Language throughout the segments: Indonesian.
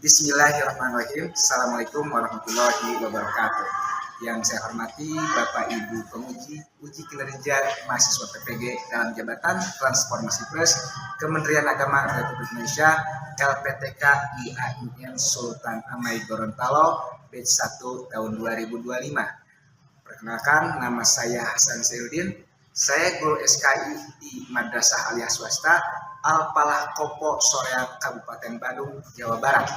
Bismillahirrahmanirrahim. Assalamualaikum warahmatullahi wabarakatuh. Yang saya hormati Bapak Ibu penguji uji kinerja mahasiswa PPG dalam jabatan Transformasi Plus Kementerian Agama Republik Indonesia LPTK IAIN Sultan Amai Gorontalo batch 1 tahun 2025. Perkenalkan, nama saya Hasan Sairuddin. Saya guru SKI di Madrasah Aliyah Swasta Al-Falah Kopo Soreang, Kabupaten Bandung, Jawa Barat.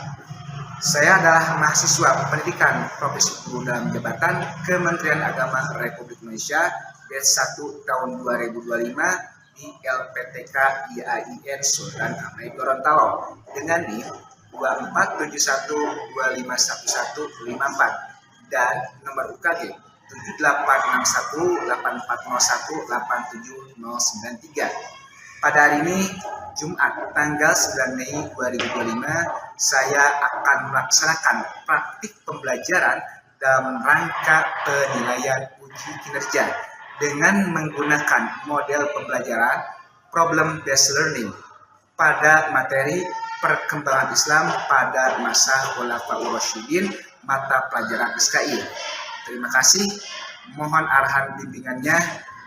Saya adalah mahasiswa pendidikan profesi guru dalam jabatan Kementerian Agama Republik Indonesia batch 1 tahun 2025 di LPTK IAIN Sultan Amai Gorontalo dengan NIM 2471251154 dan nomor UKG 786184018793. Pada hari ini, Jumat, tanggal 9 Mei 2025, saya akan melaksanakan praktik pembelajaran dalam rangka penilaian uji kinerja dengan menggunakan model pembelajaran problem based learning pada materi perkembangan Islam pada masa Khulafaur Rasyidin mata pelajaran SKI. Terima kasih, mohon arahan bimbingannya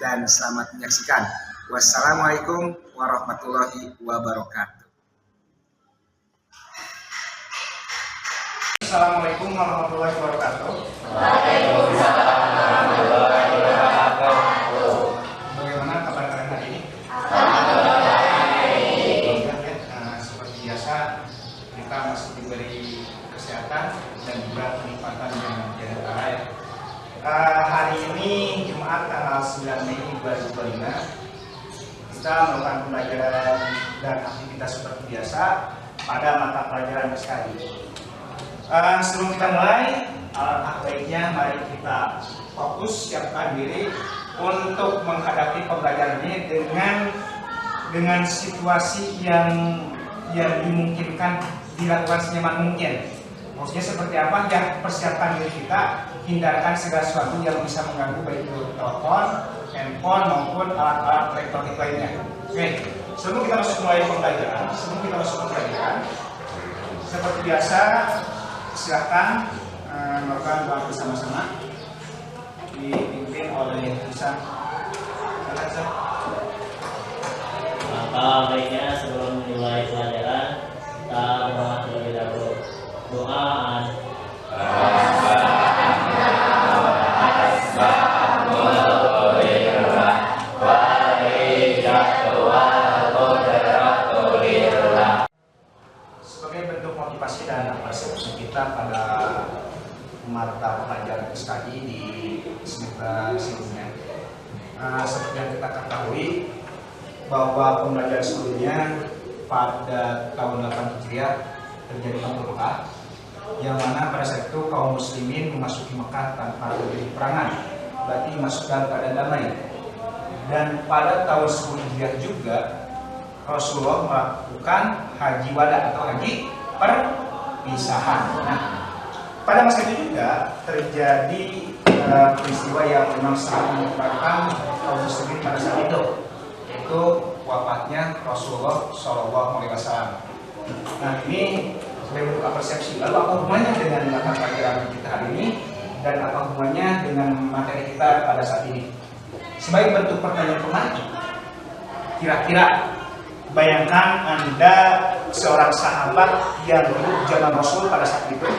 dan selamat menyaksikan. Wassalamualaikum warahmatullahi wabarakatuh. Assalamualaikum warahmatullahi wabarakatuh. Waalaikumsalam warahmatullahi wabarakatuh. Bagaimana kabar kalian hari ini? Seperti biasa, kita masih diberi kesehatan dan juga kenikmatan yang tiada tara ya. Hari ini Jumat tanggal 9 Mei 2025. Kita melakukan pembelajaran dan aktivitas seperti biasa pada mata pelajaran SKI. Sebelum kita mulai, baiknya mari kita fokus, siapkan diri untuk menghadapi pembelajaran ini dengan situasi yang dimungkinkan dilakukan senyaman mungkin. Maksudnya seperti apa? Ya, persiapkan diri kita, hindarkan segala sesuatu yang bisa mengganggu baik itu telepon, handphone maupun alat-alat elektronik lainnya. Oke, sebelum kita masuk pembelajaran, seperti biasa, silakan melakukan doa bersama-sama dipimpin oleh Ustaz. Maka baiknya sebelum memulai pelajaran kita berdoa terlebih dahulu. Doaan. Sebagai bentuk motivasi dan persepsi kita pada mata pelajaran SKI di semester sebelumnya, seperti yang kita ketahui bahwa pembelajaran sebelumnya pada tahun 8 Hijriah terjadi Fathul Mekah, yang mana pada saat itu kaum muslimin memasuki Mekah tanpa terjadi peperangan, berarti masuk dalam keadaan damai. Dan pada tahun 10 Hijriah juga Rasulullah melakukan haji wada atau haji perpisahan. Nah, pada masa itu juga terjadi peristiwa yang memang sangat menyebabkan kaum muslimin pada saat itu, yaitu wafatnya Rasulullah SAW. Nah, ini sebagai bentuk persepsi. Lalu apa hubungannya dengan mata pelajaran kita hari ini dan apa hubungannya dengan materi kita pada saat ini? Sebagai bentuk pertanyaan pemacu, kira-kira bayangkan Anda seorang sahabat yang hidup zaman Rasul pada saat itu,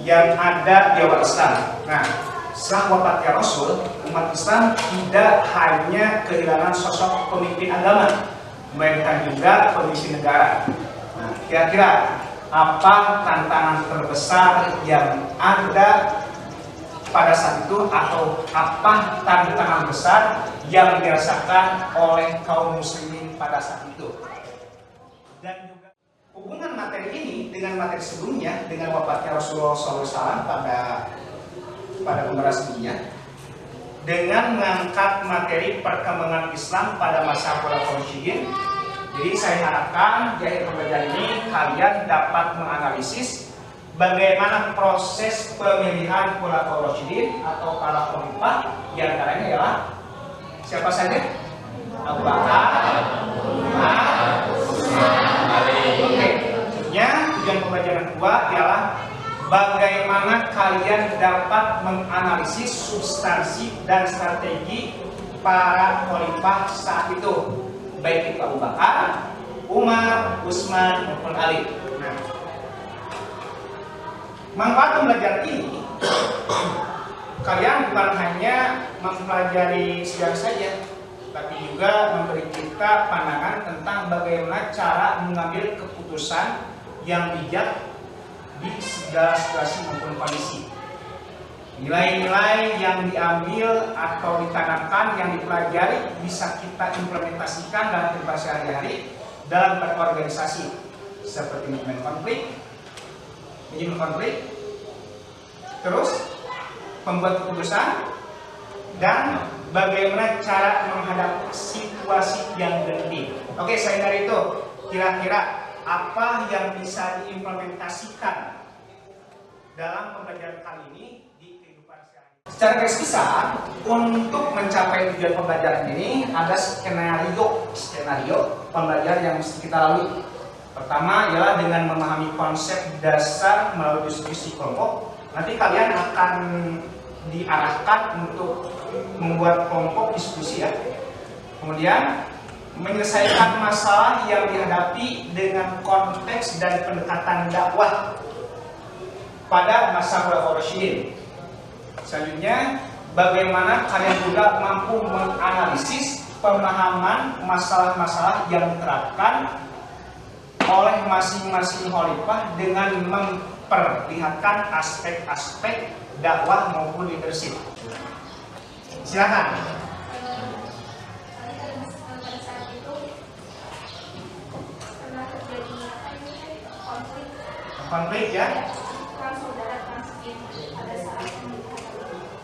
yang ada di awal Islam. Nah, setelah wafatnya Rasul, umat Islam tidak hanya kehilangan sosok pemimpin agama, melainkan juga pemimpin negara. Nah, kira-kira apa tantangan terbesar yang ada pada saat itu, atau apa tantangan besar yang dirasakan oleh kaum muslimin pada saat itu? Dan juga hubungan materi ini dengan materi sebelumnya, dengan wafatnya Rasulullah SAW pada pembahasan sebelumnya, dengan mengangkat materi perkembangan Islam pada masa Khulafaur Rasyidin. Jadi saya harapkan di akhir pembelajaran ini kalian dapat menganalisis bagaimana proses pemilihan Khulafaur Rasyidin atau para khalifah, di antaranya ialah siapa saja? Abu Bakar, Umar, Utsman, Ali. Oke, tentunya tujuan pembelajaran kedua ialah bagaimana kalian dapat menganalisis substansi dan strategi para khalifah saat itu, baik itu Abu Bakar, Umar, Utsman maupun Ali. Nah, manfaat pembelajaran ini kalian bukan hanya mempelajari sejarah saja, tapi juga memberi kita pandangan tentang bagaimana cara mengambil keputusan yang bijak di segala situasi maupun kondisi. Nilai-nilai yang diambil atau ditanamkan yang dipelajari bisa kita implementasikan dalam kehidupan sehari-hari dalam berorganisasi, seperti manajemen konflik, terus membuat keputusan, dan bagaimana cara menghadapi situasi yang genting. Oke, selain dari itu, kira-kira apa yang bisa diimplementasikan dalam pembelajaran kali ini di kehidupan sehari-hari? Secara garis besar, untuk mencapai tujuan pembelajaran ini ada skenario pembelajaran yang mesti kita lalui. Pertama ialah dengan memahami konsep dasar melalui diskusi kelompok. Nanti kalian akan diarahkan untuk membuat kelompok diskusi ya. Kemudian menyelesaikan masalah yang dihadapi dengan konteks dan pendekatan dakwah pada masa Khulafaur Rasyidin. Selanjutnya, bagaimana kalian juga mampu menganalisis pemahaman masalah-masalah yang diterapkan oleh masing-masing khalifah dengan memperlihatkan aspek-aspek dakwah maupun leadership. Silakan. Konflik ya.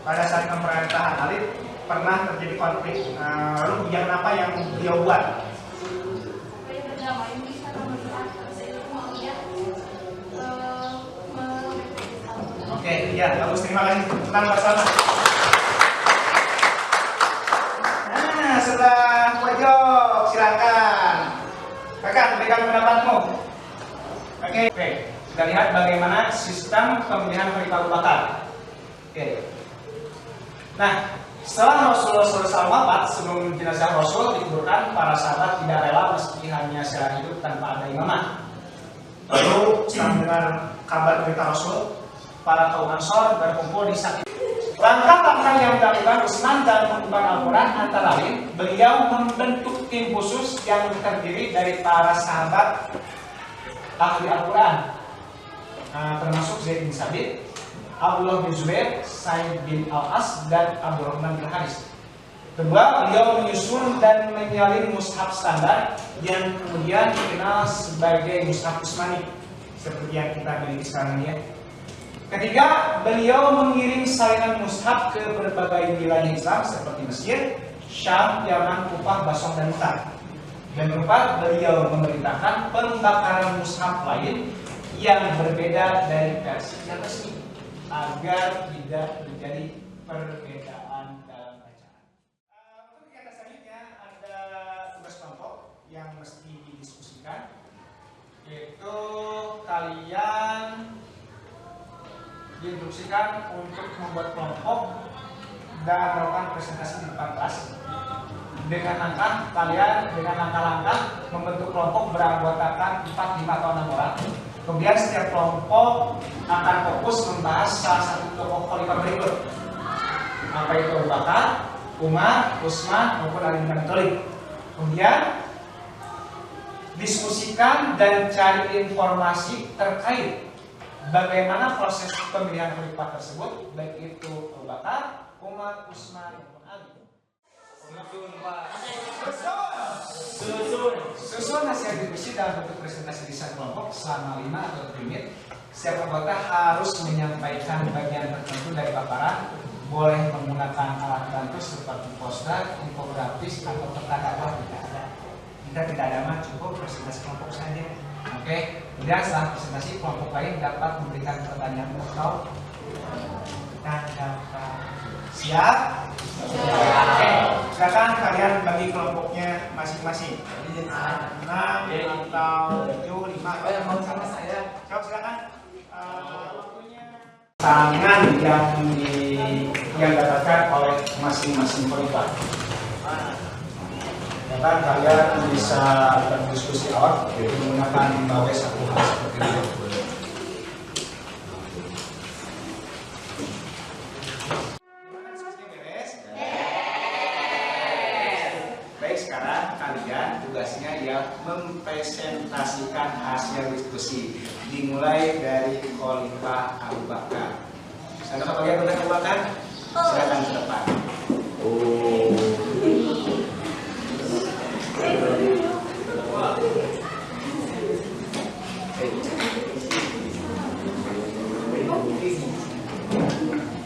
Pada saat pemerintahan Ali pernah terjadi konflik. Lalu kebijakan apa yang beliau buat? Oke, ya, bagus, terima kasih. Tenang bersama. Nah, setelah pojok, silakan. Kakak, berikan pendapatmu. Oke, kita lihat bagaimana sistem pemilihan Khalifah Abu Bakar. Oke. Nah, setelah Rasulullah SAW wafat, sebelum jenazah Rasul dikuburkan, para sahabat tidak rela meski hanya secara hidup tanpa ada imamah. Lalu setelah mendengar kabar berita Rasul, para kaum Ansor berkumpul di saat itu. Langkah-langkah yang dilakukan Utsman dalam pengumpulan Al-Quran antara lain, beliau membentuk tim khusus yang terdiri dari para sahabat ahli Al-Quran, termasuk Zaid bin Sabit, Abdullah bin Zubair, Sa'id bin Al-As, dan Abdurrahman bin Haris. Kedua, beliau menyusun dan menyalin mushaf standar yang kemudian dikenal sebagai mushaf Utsmani, seperti yang kita miliki sekarang ini ya. Ketiga, beliau mengirim salinan mushaf ke berbagai wilayah Islam seperti Mesir, Syam, Yaman, Kufah, Basra, dan Mekah. Dan keempat, beliau memerintahkan pembakaran mushaf lain yang berbeda dari versi yang resmi agar tidak terjadi perbedaan dalam bacaan. Untuk kegiatan selanjutnya ada tugas kelompok yang mesti didiskusikan, yaitu kalian diinstruksikan untuk membuat kelompok dan melakukan presentasi di depan kelas. Dengan langkah-langkah membentuk kelompok beranggotakan 4, 5 atau 6 orang. Kemudian setiap kelompok akan fokus membahas salah satu tokoh khalifah berikut, apa itu Abu Bakar, Umar, Utsman maupun Ali bin Abi Thalib. Kemudian diskusikan dan cari informasi terkait bagaimana proses pemilihan khalifah tersebut, baik itu Abu Bakar, Umar, Utsman maupun Ali. Susun hasil diskusi dalam bentuk presentasi di satu kelompok selama 5 atau 7 menit. Setiap anggota harus menyampaikan bagian tertentu dari paparan. Boleh menggunakan alat bantu seperti poster, infografis, atau peta dakwah tidak ada. Jika tidak ada mah cukup presentasi kelompok saja. Oke. Kemudian setelah presentasi, kelompok lain dapat memberikan pertanyaan atau tanggapan. Siap? Oke. Silakan kalian bagi kelompoknya masing-masing. 6 atau 7, 5. Yang mau sama saya. Siap. tantangan yang didapatkan oleh masing-masing khalifah. Dan kalian bisa berdiskusi awal menggunakan bawah satu hal seperti itu. Baik, sekarang kalian tugasnya ya mempresentasikan hasil diskusi dimulai dari Khalifah Abu Bakar. Sana bagian benar Abu Bakar, silakan ke depan.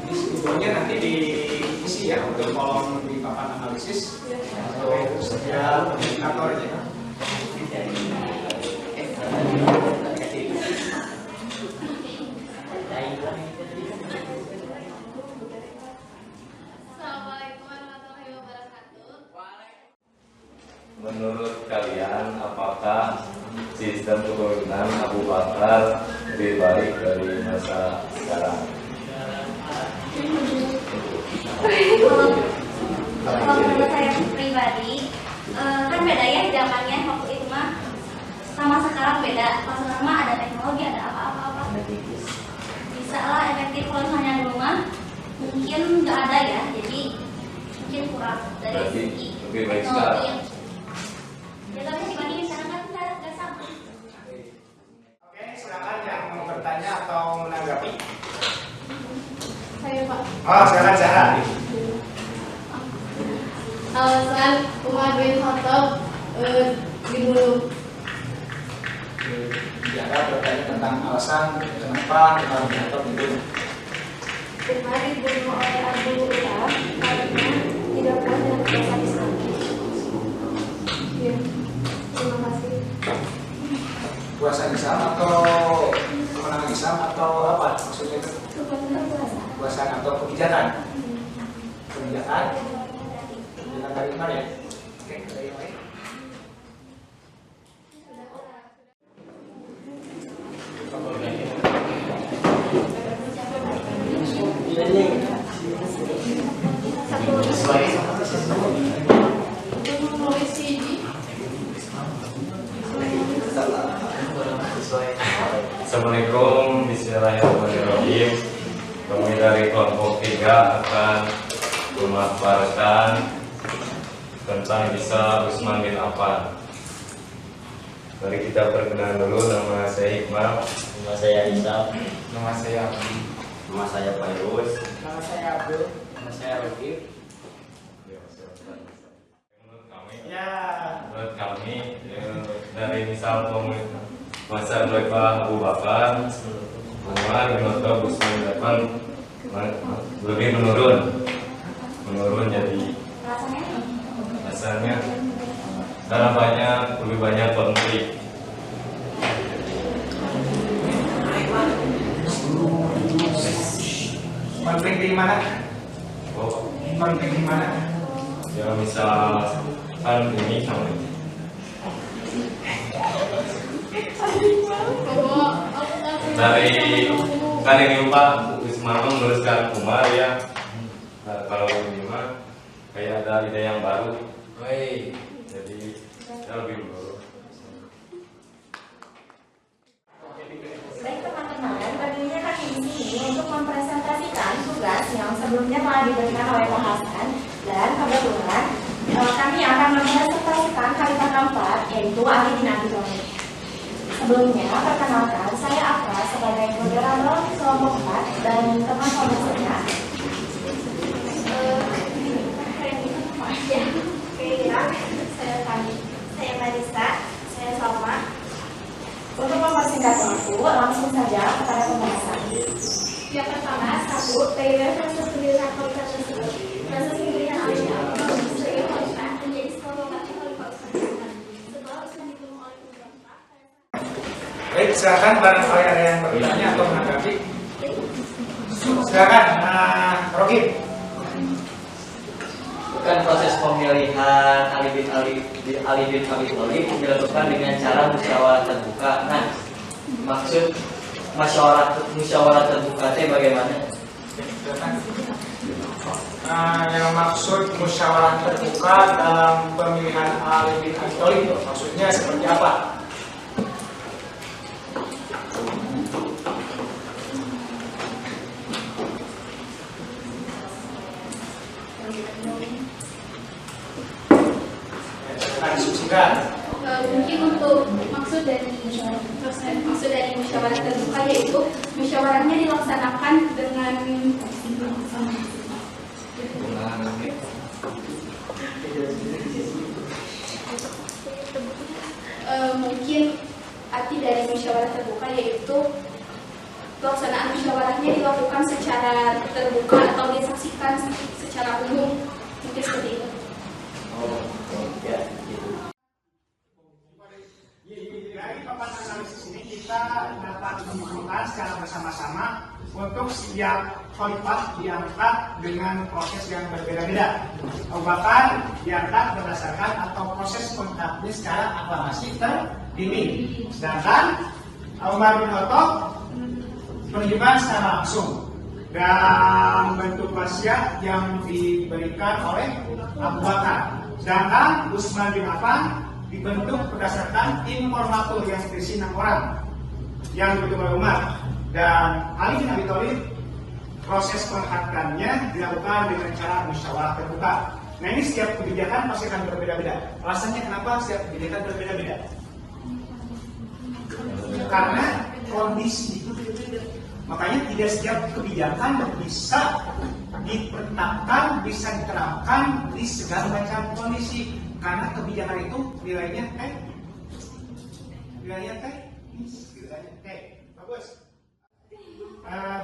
Sebelumnya nanti diisi ya untuk kolom di papan analisis untuk setiap indikatornya. Assalamualaikum warahmatullahi wabarakatuh. Menurut kalian, apakah sistem kepemimpinan Abu Bakar lebih baik dari masa sekarang? Kalau menurut saya pribadi, kan beda ya zamannya waktu itu mah sama sekarang beda. Kalau sekarang mah ada teknologi, ada apa-apa. Bisa lah efektif. Kalau misalnya dulu mah mungkin nggak ada ya, jadi mungkin kurang dari Berarti segi lebih baik teknologi. sekarang. Ya tapi dibandingin sekarang kan nggak sama. Oke, silakan yang mau bertanya atau menanggapi. Saya Pak. Oh, silakan Zahra. Alasan Umar bin Khattab dibunuh. Zahra bertanya tentang alasan kenapa Umar bin Khattab dibunuh. Umar dibunuh oleh Abu Lahab karena tidak puas dengan kebiasaan Islam. Ya, terima kasih. Puasa Islam atau kemenangan Islam atau apa maksudnya itu? Puasa atau kebijakan? Kebijakan dari Umar ya? Oke, dari yang lain. Assalamualaikum, bismillahirrahmanirrahim. Kami dari kelompok 3 akan memaparkan tentang kisah Utsman bin Affan. Mari kita perkenalan dulu. Nama saya Hikmah. Nama saya Isam. Nama saya Abdi. Nama saya Fairuz. Nama saya Abdul. Nama saya Rukif. Menurut kami dari misal masa Khalifah Abu Bakar, Umar bin Khattab, Utsman bin Affan lebih menurun jadi rasanya karena lebih banyak konflik. Konflik di mana? Oh, Konflik di mana? ya misal kan ini sama ini. Dari kan ini Pak Utsman meneruskan Umar ya. Nah, kalau ini mah kayak ada ide yang baru. Jadi saya lebih menurut. Baik teman-teman, berdirinya kami di sini untuk mempresentasikan tugas yang sebelumnya telah diberikan oleh Pak Hasan, dan kebetulan kami akan mempresentasikan kalimat keempat, yaitu Ali bin Abi Thalib. Sebelumnya, perkenalkan, saya Afra sebagai moderator kelompok 4 dan teman-teman saya. Saya Marisa, saya Salma. Untuk mempersingkat waktu, langsung saja kepada pembahasan. Yang pertama, 1. Bagaimana proses pendirian khalifah tersebut? Proses pendirian Al-Quran sebagai khalifah menjadi sebuah lokasi khalifah Utsman. Setelah Utsman dibunuh oleh Abu Bakar. Baik, silakan barangkali ada yang bertanya atau menanggapi. Silakan, Rogi. Bukan proses pemilihan Ali bin Abi Thalib dilakukan dengan cara musyawarah terbuka. Nah, maksud musyawarah terbuka teh bagaimana? Yang maksud musyawarah terbuka dalam pemilihan Ali bin Abi Thalib maksudnya seperti apa? Mungkin untuk maksud dari musyawarah terbuka yaitu musyawarahnya dilaksanakan dengan mungkin arti dari musyawarah terbuka yaitu pelaksanaan musyawarahnya dilakukan secara terbuka atau disaksikan secara umum, mungkin seperti itu. Ya, gitu. Dari papan analisis ini kita dapat menyimpulkan secara bersama-sama untuk setiap khalifah diangkat dengan proses yang berbeda-beda. Abu Bakar diangkat berdasarkan atau proses pengangkatnya secara aklamasi terpimpin. Sedangkan Umar bin Khattab penunjukan secara langsung dan bentuk wasiat yang diberikan oleh Abu Bakar. Sedangkan Utsman bin Affan dibentuk berdasarkan informator yang berisi 6 orang yang dibentuk oleh Umar, dan Ali bin Abi Thalib proses pengangkatannya dilakukan dengan cara musyawarah terbuka. Nah, ini setiap kebijakan pasti akan berbeda-beda. Alasannya kenapa setiap kebijakan berbeda-beda? Karena kondisi itu berbeda. Makanya tidak setiap kebijakan bisa diperintahkan, bisa diterapkan di segala macam kondisi. Karena kebijakan itu nilainya bagus.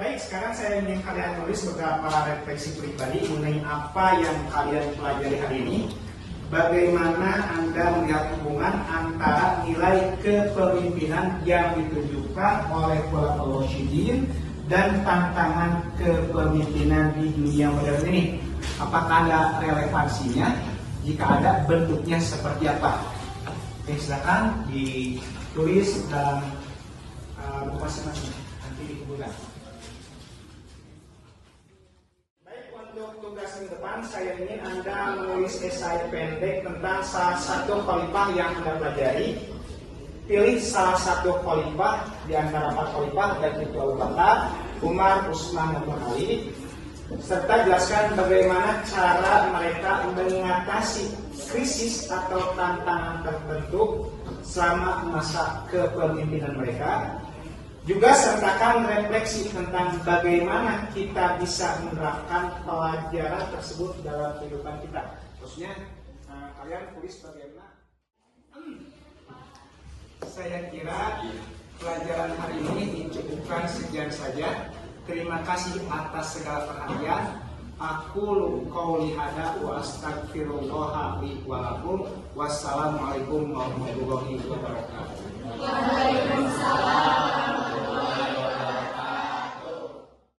Baik, sekarang saya ingin kalian tulis beberapa refleksi pribadi mengenai apa yang kalian pelajari hari ini. Bagaimana Anda melihat hubungan antara nilai kepemimpinan yang ditunjukkan oleh Khulafaur Rasyidin dan tantangan kepemimpinan di dunia modern ini? Apakah ada relevansinya? Jika ada, bentuknya seperti apa? Oke, silakan ditulis dalam buku masing-masing. Nanti dikumpulkan. Baik, untuk tugas minggu depan saya ingin Anda menulis esai pendek tentang salah satu khalifah yang Anda pelajari. Pilih salah satu khalifah di antara 4 khalifah, yaitu Abu Bakar, Umar, Utsman, dan Ali, serta jelaskan bagaimana cara mereka mengatasi krisis atau tantangan tertentu selama masa kepemimpinan mereka. Juga sertakan refleksi tentang bagaimana kita bisa menerapkan pelajaran tersebut dalam kehidupan kita. Khususnya kalian tulis bagaimana. Saya kira pelajaran hari ini dicukupkan sekian saja. Terima kasih atas segala perhatian. Aku qauli hada wa astaghfirullah li wa lakum. Wassalamualaikum warahmatullahi wabarakatuh. Waalaikumsalam.